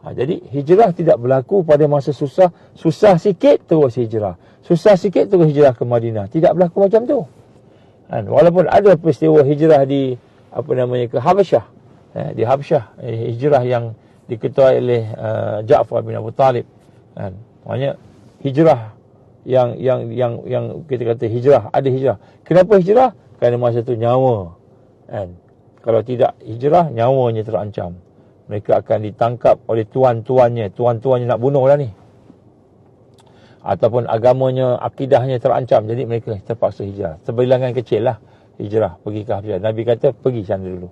Jadi hijrah tidak berlaku pada masa susah. Susah sikit terus hijrah. Susah sikit terus hijrah ke Madinah. Tidak berlaku macam tu. Walaupun ada peristiwa hijrah di ke Habasyah. Di Habasyah, hijrah yang diketuai oleh Ja'far bin Abu Talib. Maknanya hijrah yang kita kata hijrah, ada hijrah. Kenapa hijrah? Kerana masa tu nyawa. Kalau tidak hijrah, nyawanya terancam. Mereka akan ditangkap oleh tuan-tuannya. Tuan-tuannya nak bunuh lah ni. Ataupun agamanya, akidahnya terancam. Jadi mereka terpaksa hijrah. Sebilangan kecil lah hijrah pergi ke Habasyah. Nabi kata pergi sana dulu.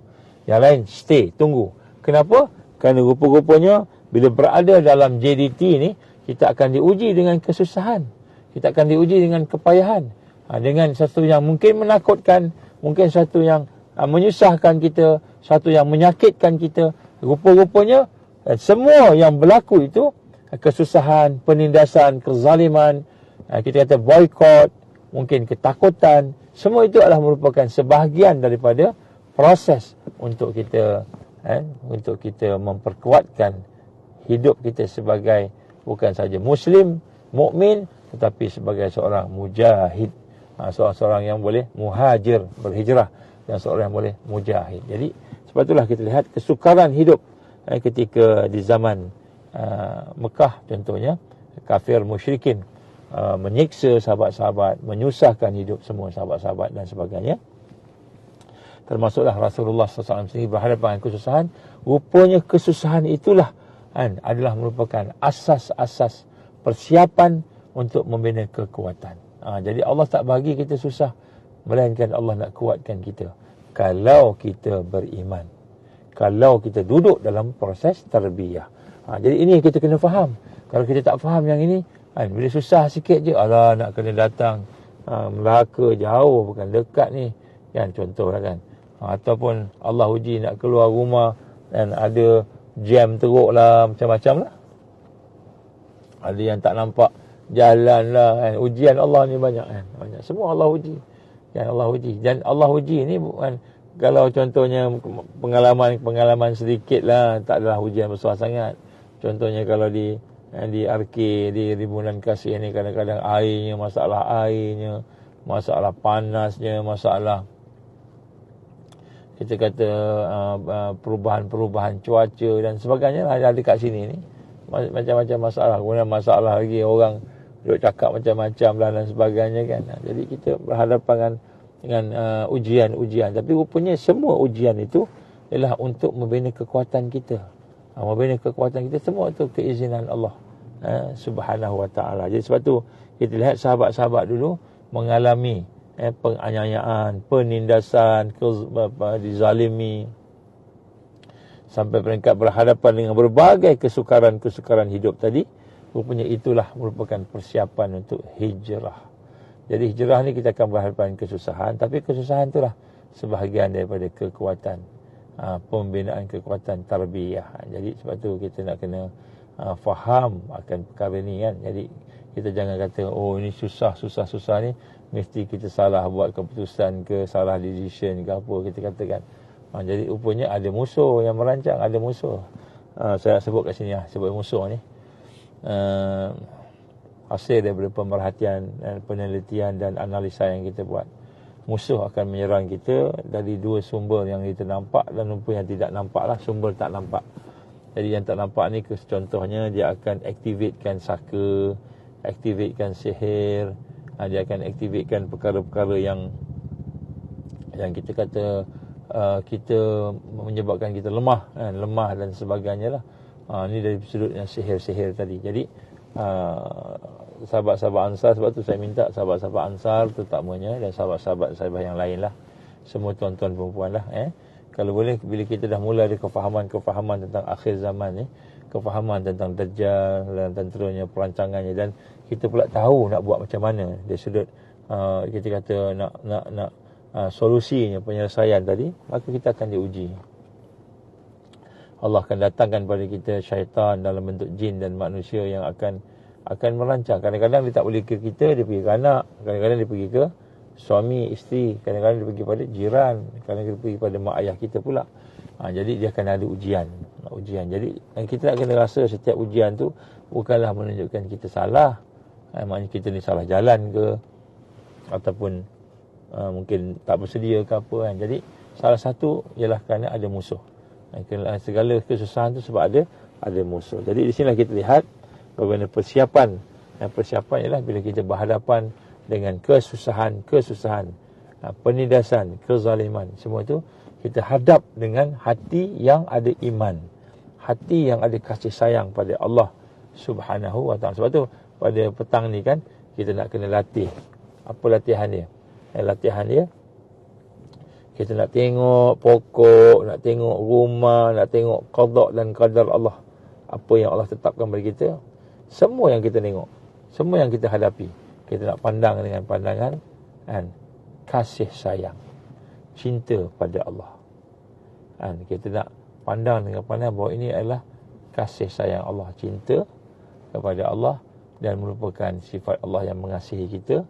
Yang lain stay, tunggu. Kenapa? Kerana rupa-rupanya bila berada dalam JDT ni, kita akan diuji dengan kesusahan. Kita akan diuji dengan kepayahan. Dengan satu yang mungkin menakutkan, mungkin satu yang menyusahkan kita, satu yang menyakitkan kita. Rupa-rupanya semua yang berlaku itu, kesusahan, penindasan, kezaliman, kita kata boykot, mungkin ketakutan, semua itu adalah merupakan sebahagian daripada proses untuk kita memperkuatkan hidup kita sebagai bukan saja Muslim, mukmin, tetapi sebagai seorang mujahid, seorang yang boleh muhajir, berhijrah, dan seorang yang boleh mujahid. Jadi sebab itulah kita lihat kesukaran hidup ketika di zaman Mekah contohnya, kafir musyrikin menyiksa sahabat-sahabat, menyusahkan hidup semua sahabat-sahabat dan sebagainya. Termasuklah Rasulullah SAW sendiri berhadapan dengan kesusahan. Rupanya kesusahan itulah adalah merupakan asas-asas persiapan untuk membina kekuatan. Jadi Allah tak bagi kita susah, melainkan Allah nak kuatkan kita. Kalau kita beriman, kalau kita duduk dalam proses tarbiyah. Jadi ini kita kena faham. Kalau kita tak faham yang ini, bila susah sikit je, alah nak kena datang Melaka jauh, bukan dekat ni. Contohlah kan. Ataupun Allah uji nak keluar rumah dan ada jam teruk lah, macam-macam lah. Ada yang tak nampak jalan lah. Ujian Allah ni banyak. Banyak. Semua Allah uji. Allah uji. Dan Allah uji ni bukan, kalau contohnya pengalaman sedikit lah, tak adalah ujian besar sangat. Contohnya kalau di arcade, di Ribunan Kasih ni, kadang-kadang airnya, masalah panasnya, masalah kita kata perubahan cuaca dan sebagainya ada dekat sini ni. Macam-macam masalah. Kemudian masalah lagi orang duk cakap macam-macam lah dan sebagainya kan. Jadi kita berhadapan dengan ujian-ujian. Tapi rupanya semua ujian itu ialah untuk membina kekuatan kita. Membina kekuatan kita, semua itu keizinan Allah Subhanahu wa ta'ala. Jadi sebab tu kita lihat sahabat-sahabat dulu mengalami penganiayaan, penindasan, dizalimi, sampai peringkat berhadapan dengan berbagai kesukaran hidup tadi. Rupanya itulah merupakan persiapan untuk hijrah. Jadi hijrah ni kita akan berhadapan kesusahan, tapi kesusahan itulah sebahagian daripada kekuatan, pembinaan kekuatan tarbiyah. Jadi sebab tu kita nak kena faham akan perkara ni kan. Jadi kita jangan kata ini susah ni mesti kita salah buat keputusan ke, salah decision ke apa kita katakan. Jadi rupanya ada musuh yang merancang, ada musuh. Saya sebut kat sini sebut musuh ni. Hasil daripada pemerhatian dan penelitian dan analisa yang kita buat. Musuh akan menyerang kita dari dua sumber yang kita nampak dan rupa yang tidak nampak lah, sumber tak nampak. Jadi yang tak nampak ni contohnya dia akan aktifkan saka, aktifkan sihir, dia akan aktifkan perkara-perkara yang kita kata kita menyebabkan kita lemah dan sebagainya lah. Ni dari sudut yang sihir-sihir tadi. Jadi sahabat-sahabat Ansar, sebab tu saya minta sahabat-sahabat Ansar terutamanya dan sahabat-sahabat saya yang lain lah, semua tuan-tuan perempuan lah, kalau boleh bila kita dah mula ada kefahaman tentang akhir zaman ni, kefahaman tentang Dajjal dan tenteranya, perancangannya, dan kita pula tahu nak buat macam mana dari sudut kita kata nak solusinya, penyelesaian tadi, maka kita akan diuji. Allah akan datangkan pada kita syaitan dalam bentuk jin dan manusia yang akan merancang. Kadang-kadang dia tak boleh ke kita, dia pergi ke anak. Kadang-kadang dia pergi ke suami, isteri, kadang-kadang dia pergi pada jiran, kadang-kadang dia pergi pada mak ayah kita pula. Jadi dia akan ada ujian. Jadi kita nak kena rasa setiap ujian tu bukanlah menunjukkan kita salah. Maknanya kita ni salah jalan ke, ataupun mungkin tak bersedia ke apa kan. Jadi salah satu ialah kerana ada musuh. Segala kesusahan tu sebab ada musuh. Jadi di sinilah kita lihat bagaimana persiapan. Persiapan ialah bila kita berhadapan dengan kesusahan, penindasan, kezaliman. Semua itu kita hadap dengan hati yang ada iman, hati yang ada kasih sayang pada Allah Subhanahu wa ta'ala. Sebab tu pada petang ni kan kita nak kena latih. Apa latihan dia? Latihan dia, kita nak tengok pokok, nak tengok rumah, nak tengok qada dan qadar Allah. Apa yang Allah tetapkan bagi kita, semua yang kita tengok, semua yang kita hadapi, kita nak pandang dengan pandangan kasih sayang, cinta pada Allah. Kita nak pandang dengan pandangan bahawa ini adalah kasih sayang Allah, cinta kepada Allah, dan merupakan sifat Allah yang mengasihi kita.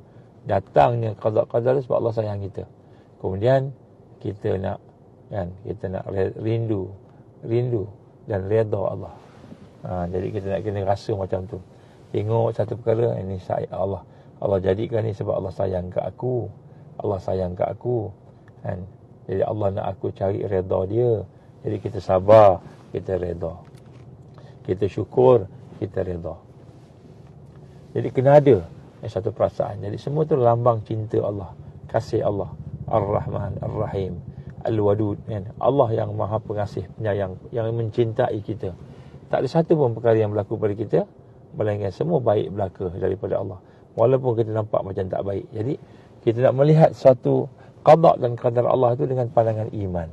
Datangnya qada-qadar sebab Allah sayang kita. Kemudian kita nak rindu dan redha Allah. Jadi kita nak kena rasa macam tu. Tengok satu perkara, ini sayang Allah. Allah jadikan ni sebab Allah sayang ke aku. Allah sayang ke aku. Jadi Allah nak aku cari redha dia. Jadi kita sabar, kita redha. Kita syukur, kita redha. Jadi kena ada satu perasaan. Jadi semua tu lambang cinta Allah, kasih Allah, Ar-Rahman, Ar-Rahim, Al-Wadud, kan? Allah yang maha pengasih, penyayang, yang mencintai kita. Tak ada satu pun perkara yang berlaku pada kita melainkan semua baik belaka daripada Allah, walaupun kita nampak macam tak baik. Jadi kita nak melihat satu qada dan qadar Allah tu dengan pandangan iman.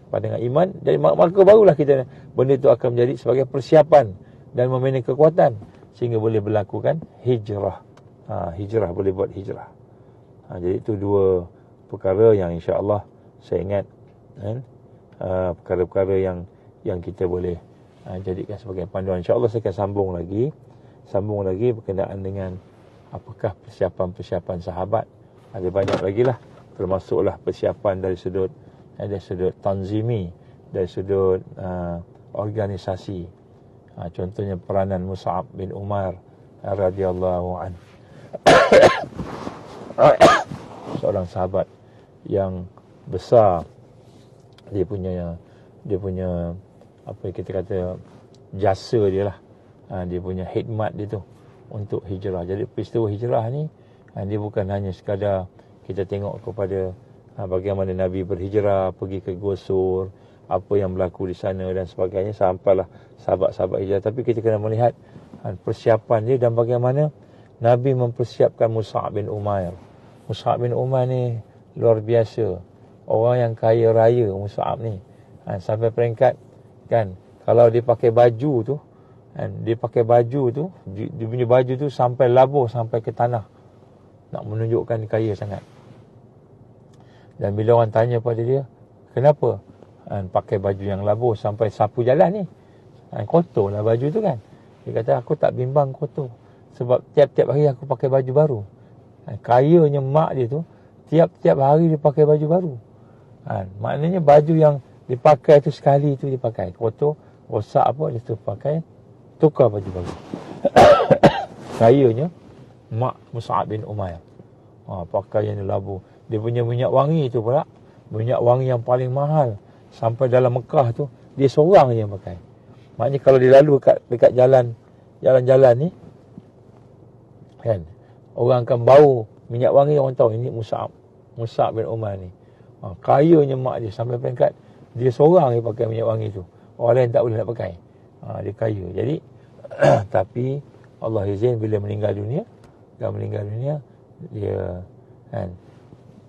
Pandangan iman, jadi maka barulah kita, benda tu akan menjadi sebagai persiapan dan membina kekuatan sehingga boleh berlakukan hijrah. Hijrah, boleh buat hijrah. Jadi itu dua perkara yang insya-Allah saya ingat, perkara-perkara yang kita boleh jadikan sebagai panduan. InsyaAllah saya akan sambung lagi berkenaan dengan apakah persiapan-persiapan sahabat. Ada banyak lagi lah, termasuklah persiapan dari sudut tanzimi, dari sudut organisasi. Contohnya peranan Mus'ab bin Umair radhiyallahu anhu, seorang sahabat yang besar. Dia punya apa kita kata, jasa dia lah, dia punya khidmat dia tu untuk hijrah. Jadi peristiwa hijrah ni dia bukan hanya sekadar kita tengok kepada bagaimana Nabi berhijrah pergi ke Gua Sur, apa yang berlaku di sana dan sebagainya, sampailah sahabat-sahabat hijrah. Tapi kita kena melihat persiapan dia dan bagaimana Nabi mempersiapkan Mus'ab bin Umair. Mus'ab bin Umair ni luar biasa. Orang yang kaya raya Mus'ab ni. Sampai peringkat kan, kalau dia pakai baju tu, dia punya baju tu sampai labuh sampai ke tanah. Nak menunjukkan kaya sangat. Dan bila orang tanya pada dia, kenapa pakai baju yang labuh sampai sapu jalan ni? Kotor lah baju tu kan. Dia kata, aku tak bimbang kotor, sebab tiap-tiap hari aku pakai baju baru. Kayanya mak dia tu, tiap-tiap hari dia pakai baju baru. Maknanya baju yang dipakai tu sekali tu dia pakai, kotor, rosak apa, dia tu pakai, tukar baju baru. Kayanya mak Mus'ab bin Umair. Pakaian dia labu. Dia punya minyak wangi tu pula, minyak wangi yang paling mahal. Sampai dalam Mekah tu, dia seorang je yang pakai. Maknanya kalau dia lalu dekat jalan-jalan ni kan, orang akan bau minyak wangi, orang tahu ini Mus'ab bin Umair ni. Kayanya mak dia sampai peringkat dia seorang yang pakai minyak wangi tu. Orang lain tak boleh nak pakai. Dia kaya. Jadi tapi Allah izin bila meninggal dunia, dia kan,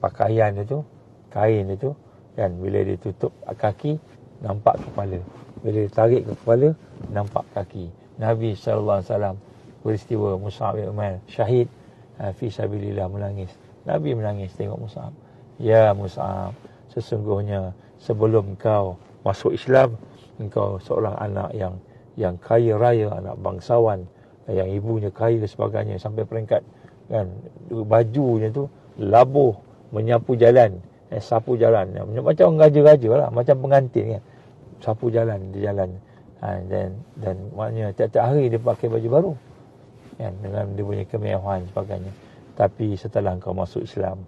pakaian dia tu, kain dia tu kan, bila dia tutup kaki nampak kepala, bila dia tarik ke kepala nampak kaki. Nabi SAW peristiwa Mus'ab bin Umair syahid fi sabilillah, menangis. Nabi menangis tengok Mus'ab. Ya Mus'ab, sesungguhnya sebelum kau masuk Islam, engkau seorang anak yang kaya raya, anak bangsawan, yang ibunya kaya dan sebagainya, sampai peringkat kan bajunya tu labuh, menyapu jalan, sapu jalan. Macam orang raja-raja lah, macam pengantin kan. Sapu jalan di jalan. Dan maknanya tiap-tiap hari dia pakai baju baru. Kan, dengan dia punya kemewahan sebagainya. Tapi setelah engkau masuk Islam,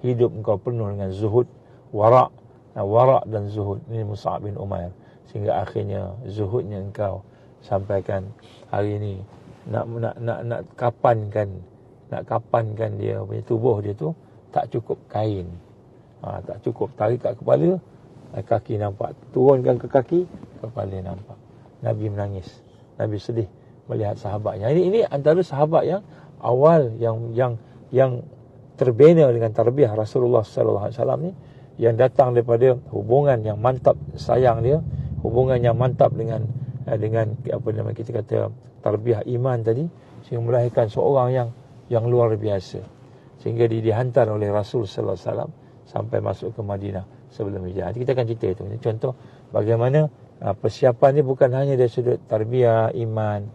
hidup engkau penuh dengan zuhud, wara'. Wara' dan zuhud. Ini Mus'ab bin Umair. Sehingga akhirnya zuhudnya engkau sampaikan hari ini nak kapankan dia punya tubuh dia tu, tak cukup kain. Tak cukup tarik kat kepala, kaki nampak, turunkan ke kaki, kepala nampak. Nabi menangis. Nabi sedih melihat sahabatnya. Ini antara sahabat yang awal yang terbina dengan tarbiyah Rasulullah sallallahu alaihi wasallam ni, yang datang daripada hubungan yang mantap sayang dia, hubungan yang mantap dengan apa nama kita kata tarbiyah iman tadi, sehingga melahirkan seorang yang luar biasa, sehingga dihantar oleh Rasul sallallahu alaihi wasallam sampai masuk ke Madinah sebelum hijrah. Kita akan cerita itu. Ini contoh bagaimana persiapan ni bukan hanya dari sudut tarbiyah iman,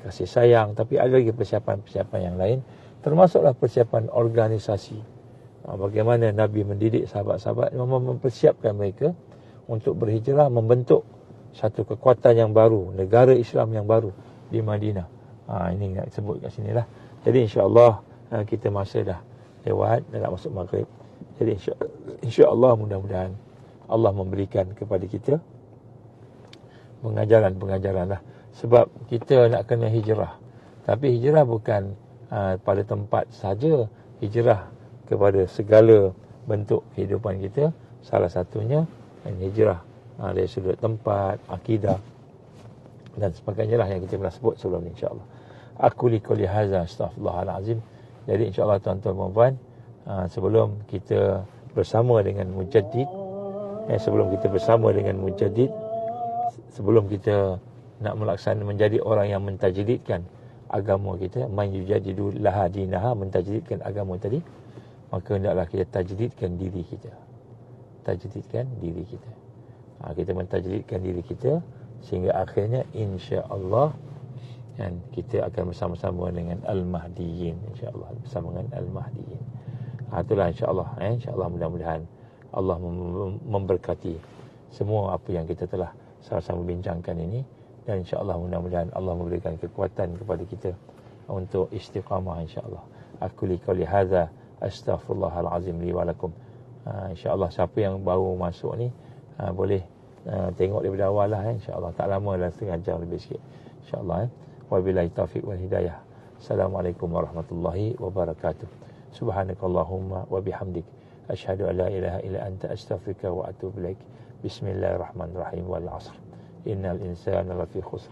kasih sayang, tapi ada lagi persiapan-persiapan yang lain, termasuklah persiapan organisasi. Bagaimana Nabi mendidik sahabat-sahabat, mempersiapkan mereka untuk berhijrah, membentuk satu kekuatan yang baru, negara Islam yang baru di Madinah. Ini nak sebut kat sini lah. Jadi insya-Allah kita masa dah lewat, dah nak masuk maghrib. Jadi insya-Allah mudah-mudahan Allah memberikan kepada kita pengajaran lah. Sebab kita nak kena hijrah. Tapi hijrah bukan pada tempat saja, hijrah kepada segala bentuk kehidupan kita. Salah satunya hijrah dari sudut tempat, akidah dan sebagainya lah yang kita pernah sebut sebelum ni, insya-Allah. Aku liqali hadza astaghfirullahalazim. Jadi insya-Allah tuan-tuan dan puan, sebelum kita bersama dengan mujaddid, sebelum kita nak melaksanakan menjadi orang yang mentajdidkan agama kita, man yujadidu laha dinaha, mentajdidkan agama tadi, maka hendaklah kita tajdidkan diri kita. Kita mentajdidkan diri kita sehingga akhirnya insya-Allah dan kita akan bersama-sama dengan Al-Mahdiyin, insya-Allah bersama dengan Al-Mahdiyin. Itulah insya-Allah, insya-Allah mudah-mudahan Allah memberkati semua apa yang kita telah sama-sama bincangkan ini, dan insya-Allah mudah-mudahan Allah memberikan kekuatan kepada kita untuk istiqamah, insya-Allah. Aku liqali hadza astaghfirullahalazim li wa lakum. Insya-Allah siapa yang baru masuk ni boleh tengok daripada awal lah, insya-Allah. Tak lama, dalam setengah jam lebih sikit, insya-Allah. Wabillahi taufiq wal hidayah. Assalamualaikum warahmatullahi wabarakatuh. Subhanakallahumma wa bihamdik, asyhadu an la ilaha illa anta, astaghfiruka wa atubu ilaik. Bismillahirrahmanirrahim. Wal 'asr. Innal insana lafi khusr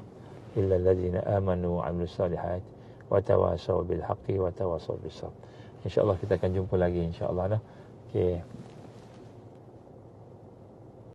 illa alladhina amanu wa 'amilus solihat wa tawasaw bil haqqi wa tawasaw bis sabr. Insya-Allah kita akan jumpa lagi, insya-Allah. Okey.